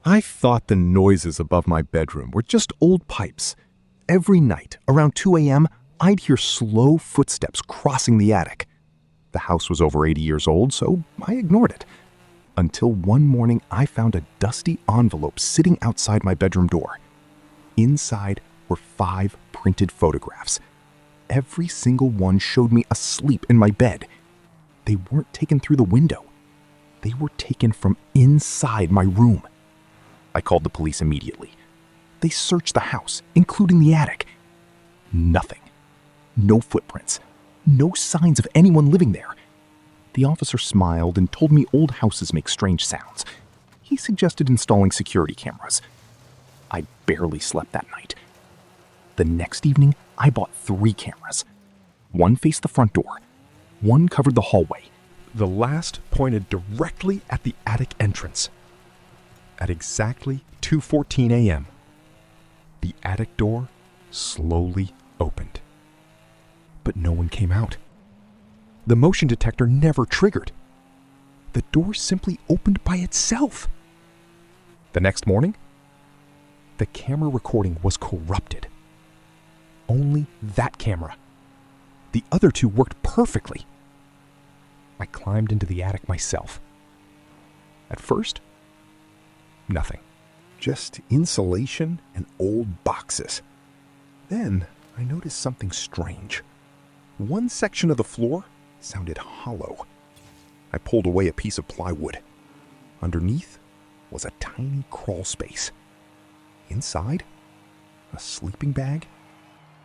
I thought the noises above my bedroom were just old pipes. Every night, around 2 a.m., I'd hear slow footsteps crossing the attic. The house was over 80 years old, so I ignored it. Until one morning, I found a dusty envelope sitting outside my bedroom door. Inside were 5 printed photographs. Every single one showed me asleep in my bed. They weren't taken through the window. They were taken from inside my room. I called the police immediately. They searched the house, including the attic. Nothing. No footprints. No signs of anyone living there. The officer smiled and told me old houses make strange sounds. He suggested installing security cameras. I barely slept that night. The next evening, I bought 3 cameras. One faced the front door. One covered the hallway. The last pointed directly at the attic entrance. At exactly 2:14 a.m., the attic door slowly opened. But no one came out. The motion detector never triggered. The door simply opened by itself. The next morning, the camera recording was corrupted. Only that camera. The other 2 worked perfectly. I climbed into the attic myself. At first, nothing. Just insulation and old boxes. Then I noticed something strange. One section of the floor sounded hollow. I pulled away a piece of plywood. Underneath was a tiny crawl space. Inside, a sleeping bag,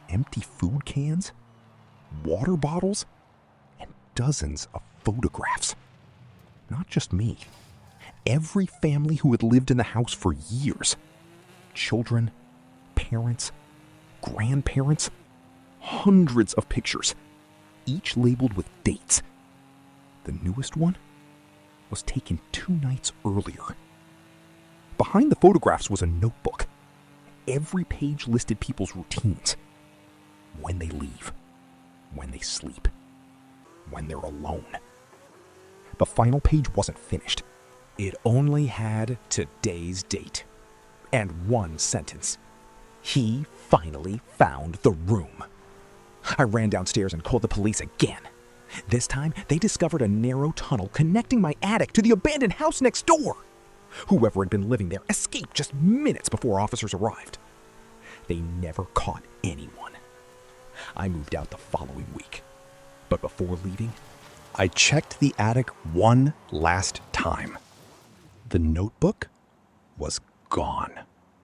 empty food cans, water bottles, and dozens of photographs. Not just me. Every family who had lived in the house for years. Children, parents, grandparents, hundreds of pictures, each labeled with dates. The newest one was taken 2 nights earlier. Behind the photographs was a notebook. Every page listed people's routines. When they leave, when they sleep, when they're alone. The final page wasn't finished. It only had today's date and one sentence. He finally found the room. I ran downstairs and called the police again. This time, they discovered a narrow tunnel connecting my attic to the abandoned house next door. Whoever had been living there escaped just minutes before officers arrived. They never caught anyone. I moved out the following week. But before leaving, I checked the attic one last time. The notebook was gone.